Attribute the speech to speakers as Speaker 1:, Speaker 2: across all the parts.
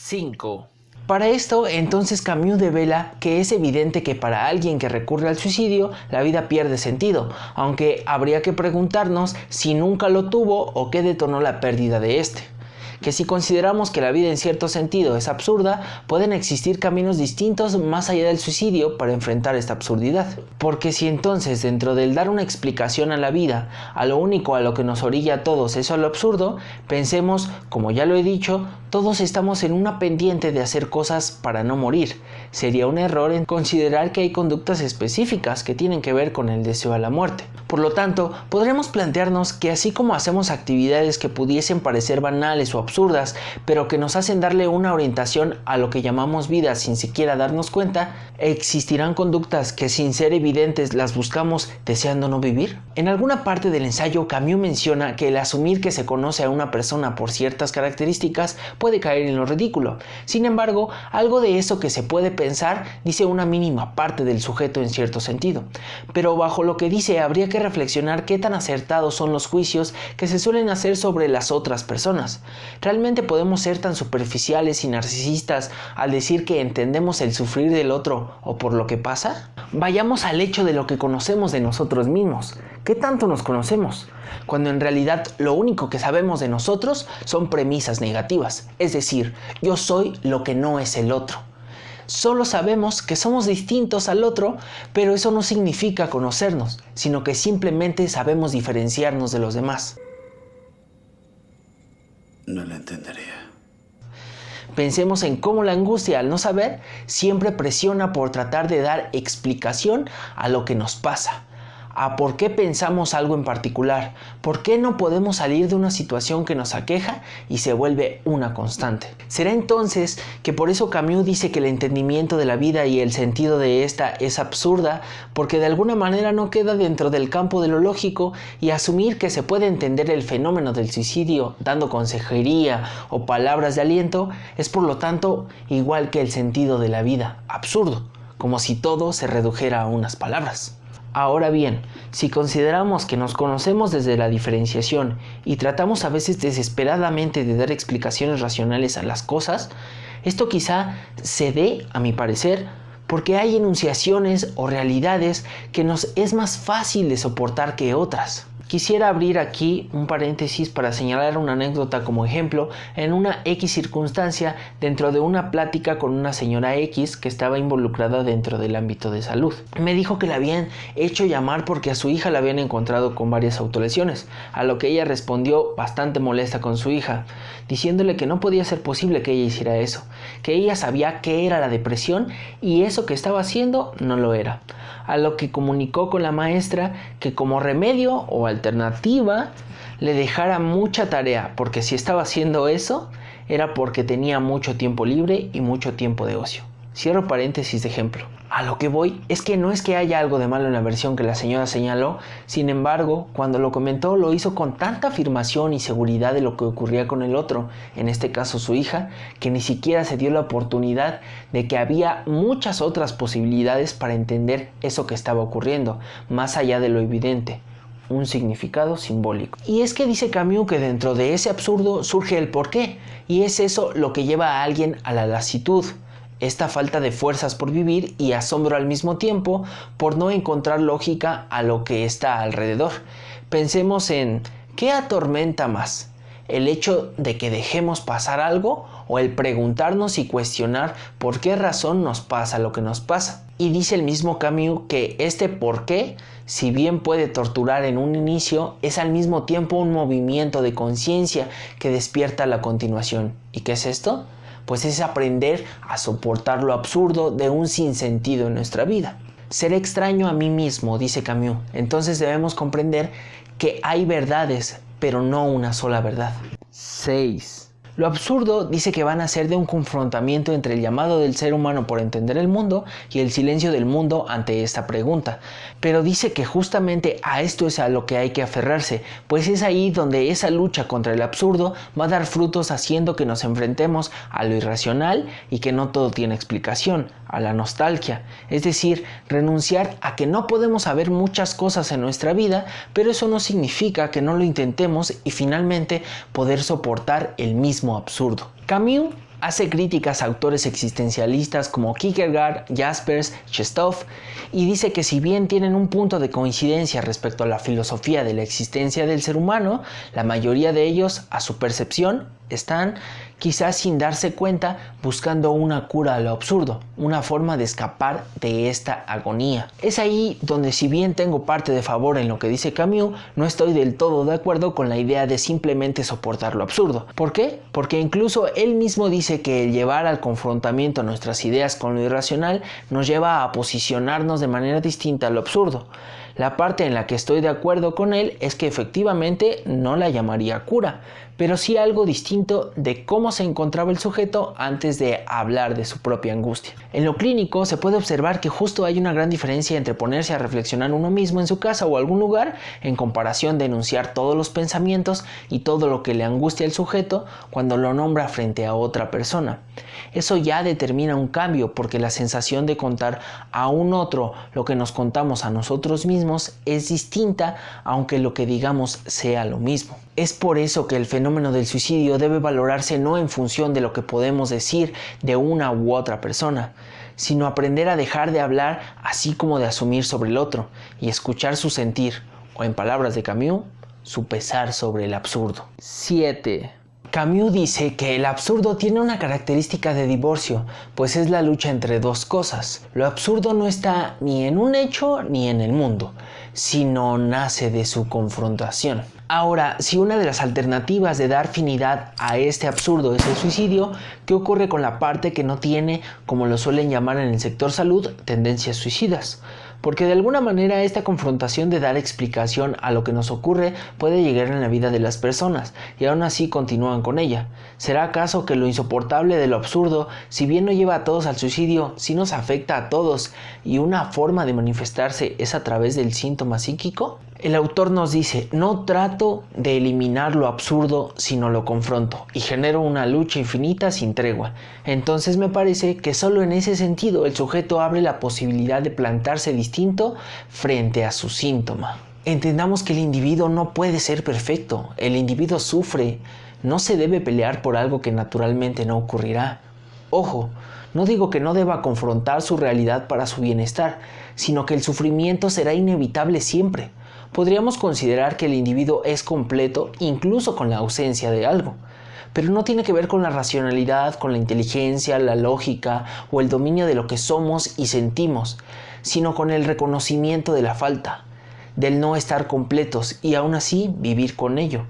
Speaker 1: 5. Para esto, entonces Camus devela que es evidente que para alguien que recurre al suicidio, la vida pierde sentido, aunque habría que preguntarnos si nunca lo tuvo o qué detonó la pérdida de este. Que si consideramos que la vida en cierto sentido es absurda, pueden existir caminos distintos más allá del suicidio para enfrentar esta absurdidad. Porque si entonces dentro del dar una explicación a la vida, a lo único a lo que nos orilla a todos es a lo absurdo, pensemos, como ya lo he dicho, todos estamos en una pendiente de hacer cosas para no morir. Sería un error en considerar que hay conductas específicas que tienen que ver con el deseo a la muerte. Por lo tanto, podremos plantearnos que así como hacemos actividades que pudiesen parecer banales o absurdas, pero que nos hacen darle una orientación a lo que llamamos vida sin siquiera darnos cuenta, ¿existirán conductas que sin ser evidentes las buscamos deseando no vivir? En alguna parte del ensayo, Camus menciona que el asumir que se conoce a una persona por ciertas características puede caer en lo ridículo. Sin embargo, algo de eso que se puede pensar dice una mínima parte del sujeto en cierto sentido. Pero bajo lo que dice habría que reflexionar qué tan acertados son los juicios que se suelen hacer sobre las otras personas. ¿Realmente podemos ser tan superficiales y narcisistas al decir que entendemos el sufrir del otro o por lo que pasa? Vayamos al hecho de lo que conocemos de nosotros mismos. ¿Qué tanto nos conocemos? Cuando en realidad lo único que sabemos de nosotros son premisas negativas, es decir, yo soy lo que no es el otro. Solo sabemos que somos distintos al otro, pero eso no significa conocernos, sino que simplemente sabemos diferenciarnos de los demás.
Speaker 2: No la entendería.
Speaker 1: Pensemos en cómo la angustia al no saber siempre presiona por tratar de dar explicación a lo que nos pasa. A por qué pensamos algo en particular, por qué no podemos salir de una situación que nos aqueja y se vuelve una constante. ¿Será entonces que por eso Camus dice que el entendimiento de la vida y el sentido de esta es absurda, porque de alguna manera no queda dentro del campo de lo lógico, y asumir que se puede entender el fenómeno del suicidio dando consejería o palabras de aliento es por lo tanto igual que el sentido de la vida, absurdo, como si todo se redujera a unas palabras? Ahora bien, si consideramos que nos conocemos desde la diferenciación y tratamos a veces desesperadamente de dar explicaciones racionales a las cosas, esto quizá se dé, a mi parecer, porque hay enunciaciones o realidades que nos es más fácil de soportar que otras. Quisiera abrir aquí un paréntesis para señalar una anécdota como ejemplo en una X circunstancia dentro de una plática con una señora X que estaba involucrada dentro del ámbito de salud. Me dijo que la habían hecho llamar porque a su hija la habían encontrado con varias autolesiones, a lo que ella respondió bastante molesta con su hija, diciéndole que no podía ser posible que ella hiciera eso, que ella sabía qué era la depresión y eso que estaba haciendo no lo era. A lo que comunicó con la maestra que como remedio o alternativa le dejara mucha tarea, porque si estaba haciendo eso era porque tenía mucho tiempo libre y mucho tiempo de ocio. Cierro paréntesis de ejemplo. A lo que voy es que no es que haya algo de malo en la versión que la señora señaló, sin embargo, cuando lo comentó lo hizo con tanta afirmación y seguridad de lo que ocurría con el otro, en este caso su hija, que ni siquiera se dio la oportunidad de que había muchas otras posibilidades para entender eso que estaba ocurriendo, más allá de lo evidente. Un significado simbólico. Y es que dice Camus que dentro de ese absurdo surge el porqué, y es eso lo que lleva a alguien a la lasitud. Esta falta de fuerzas por vivir y asombro al mismo tiempo por no encontrar lógica a lo que está alrededor. Pensemos en ¿qué atormenta más? ¿El hecho de que dejemos pasar algo o el preguntarnos y cuestionar por qué razón nos pasa lo que nos pasa? Y dice el mismo Camus que este por qué, si bien puede torturar en un inicio, es al mismo tiempo un movimiento de conciencia que despierta a la continuación. ¿Y qué es esto? Pues es aprender a soportar lo absurdo de un sinsentido en nuestra vida. Seré extraño a mí mismo, dice Camus. Entonces debemos comprender que hay verdades, pero no una sola verdad. 6. Lo absurdo dice que van a ser de un confrontamiento entre el llamado del ser humano por entender el mundo y el silencio del mundo ante esta pregunta. Pero dice que justamente a esto es a lo que hay que aferrarse, pues es ahí donde esa lucha contra el absurdo va a dar frutos haciendo que nos enfrentemos a lo irracional y que no todo tiene explicación, a la nostalgia. Es decir, renunciar a que no podemos saber muchas cosas en nuestra vida, pero eso no significa que no lo intentemos y finalmente poder soportar el mismo absurdo. Camus Hace críticas a autores existencialistas como Kierkegaard, Jaspers, Chestov, y dice que si bien tienen un punto de coincidencia respecto a la filosofía de la existencia del ser humano, la mayoría de ellos, a su percepción, están, quizás sin darse cuenta, buscando una cura a lo absurdo, una forma de escapar de esta agonía. Es ahí donde, si bien tengo parte de favor en lo que dice Camus, no estoy del todo de acuerdo con la idea de simplemente soportar lo absurdo. ¿Por qué? Porque incluso él mismo dice que el llevar al confrontamiento nuestras ideas con lo irracional nos lleva a posicionarnos de manera distinta a lo absurdo. La parte en la que estoy de acuerdo con él es que efectivamente no la llamaría cura, pero sí algo distinto de cómo se encontraba el sujeto antes de hablar de su propia angustia. En lo clínico se puede observar que justo hay una gran diferencia entre ponerse a reflexionar uno mismo en su casa o algún lugar en comparación de enunciar todos los pensamientos y todo lo que le angustia al sujeto cuando lo nombra frente a otra persona. Eso ya determina un cambio, porque la sensación de contar a un otro lo que nos contamos a nosotros mismos es distinta, aunque lo que digamos sea lo mismo. Es por eso que el fenómeno del suicidio debe valorarse no en función de lo que podemos decir de una u otra persona, sino aprender a dejar de hablar así como de asumir sobre el otro y escuchar su sentir, o en palabras de Camus, su pesar sobre el absurdo. 7. Camus dice que el absurdo tiene una característica de divorcio, pues es la lucha entre dos cosas. Lo absurdo no está ni en un hecho ni en el mundo, sino nace de su confrontación. Ahora, si una de las alternativas de dar finalidad a este absurdo es el suicidio, ¿qué ocurre con la parte que no tiene, como lo suelen llamar en el sector salud, tendencias suicidas? Porque de alguna manera esta confrontación de dar explicación a lo que nos ocurre puede llegar en la vida de las personas y aún así continúan con ella. ¿Será acaso que lo insoportable de lo absurdo, si bien no lleva a todos al suicidio, sí nos afecta a todos y una forma de manifestarse es a través del síntoma psíquico? El autor nos dice: no trato de eliminar lo absurdo, sino lo confronto y genero una lucha infinita sin tregua. Entonces me parece que solo en ese sentido el sujeto abre la posibilidad de plantarse distinto frente a su síntoma. Entendamos que el individuo no puede ser perfecto, el individuo sufre, no se debe pelear por algo que naturalmente no ocurrirá. Ojo, no digo que no deba confrontar su realidad para su bienestar, sino que el sufrimiento será inevitable siempre. Podríamos considerar que el individuo es completo incluso con la ausencia de algo, pero no tiene que ver con la racionalidad, con la inteligencia, la lógica o el dominio de lo que somos y sentimos, sino con el reconocimiento de la falta, del no estar completos y aún así vivir con ello.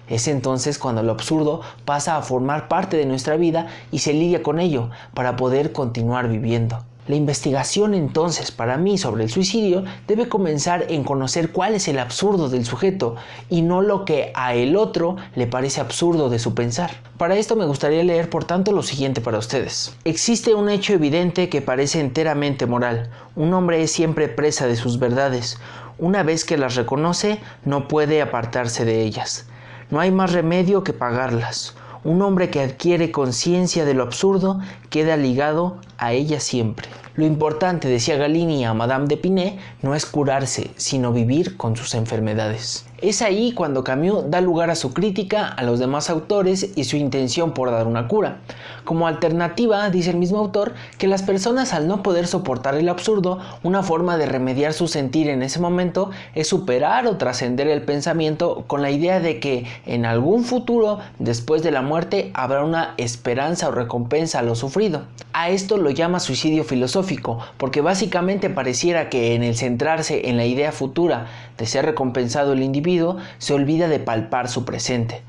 Speaker 1: Es entonces cuando lo absurdo pasa a formar parte de nuestra vida y se lidia con ello para poder continuar viviendo. La investigación entonces para mí sobre el suicidio debe comenzar en conocer cuál es el absurdo del sujeto y no lo que a el otro le parece absurdo de su pensar. Para esto me gustaría leer por tanto lo siguiente para ustedes. Existe un hecho evidente que parece enteramente moral. Un hombre es siempre presa de sus verdades. Una vez que las reconoce, no puede apartarse de ellas. No hay más remedio que pagarlas. Un hombre que adquiere conciencia de lo absurdo queda ligado a ella siempre. Lo importante, decía Galini a Madame d'Épinay, no es curarse, sino vivir con sus enfermedades. Es ahí cuando Camus da lugar a su crítica a los demás autores y su intención por dar una cura. Como alternativa, dice el mismo autor, que las personas, al no poder soportar el absurdo, una forma de remediar su sentir en ese momento es superar o trascender el pensamiento con la idea de que en algún futuro, después de la muerte, habrá una esperanza o recompensa a lo sufrido. A esto lo llama suicidio filosófico, porque básicamente pareciera que en el centrarse en la idea futura de ser recompensado el individuo, se olvida de palpar su presente.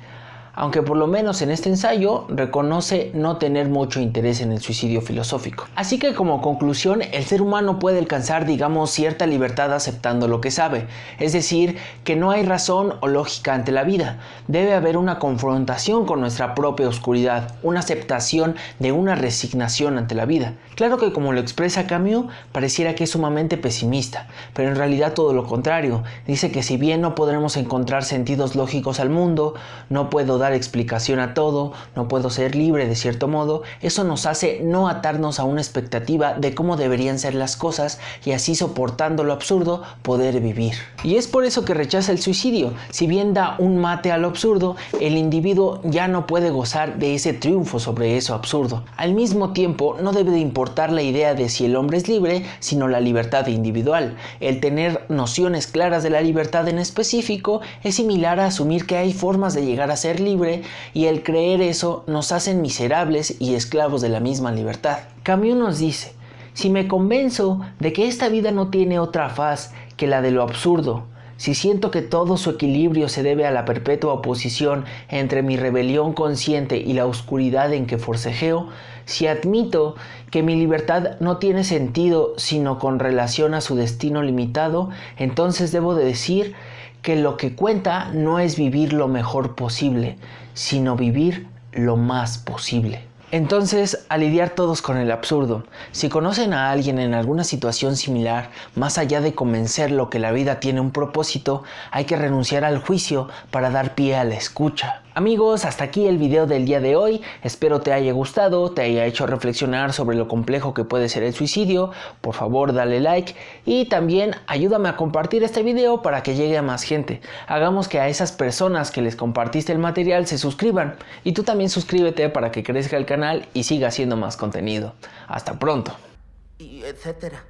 Speaker 1: Aunque por lo menos en este ensayo reconoce no tener mucho interés en el suicidio filosófico. Así que como conclusión, el ser humano puede alcanzar, digamos, cierta libertad aceptando lo que sabe, es decir, que no hay razón o lógica ante la vida. Debe haber una confrontación con nuestra propia oscuridad, una aceptación de una resignación ante la vida. Claro que como lo expresa Camus, pareciera que es sumamente pesimista, pero en realidad todo lo contrario. Dice que si bien no podremos encontrar sentidos lógicos al mundo, no puedo dar explicación a todo, no puedo ser libre de cierto modo, eso nos hace no atarnos a una expectativa de cómo deberían ser las cosas y así soportando lo absurdo poder vivir. Y es por eso que rechaza el suicidio. Si bien da un mate a lo absurdo, el individuo ya no puede gozar de ese triunfo sobre eso absurdo. Al mismo tiempo, no debe de importar la idea de si el hombre es libre, sino la libertad individual. El tener nociones claras de la libertad en específico es similar a asumir que hay formas de llegar a ser libre, y el creer eso nos hacen miserables y esclavos de la misma libertad. Camus nos dice: si me convenzo de que esta vida no tiene otra faz que la de lo absurdo, si siento que todo su equilibrio se debe a la perpetua oposición entre mi rebelión consciente y la oscuridad en que forcejeo, si admito que mi libertad no tiene sentido sino con relación a su destino limitado, entonces debo de decir que lo que cuenta no es vivir lo mejor posible, sino vivir lo más posible. Entonces, a lidiar todos con el absurdo. Si conocen a alguien en alguna situación similar, más allá de convencerlo que la vida tiene un propósito, hay que renunciar al juicio para dar pie a la escucha. Amigos, hasta aquí el video del día de hoy. Espero te haya gustado, te haya hecho reflexionar sobre lo complejo que puede ser el suicidio. Por favor, dale like y también ayúdame a compartir este video para que llegue a más gente. Hagamos que a esas personas que les compartiste el material se suscriban. Y tú también suscríbete para que crezca el canal y siga haciendo más contenido. Hasta pronto.
Speaker 2: Y etcétera.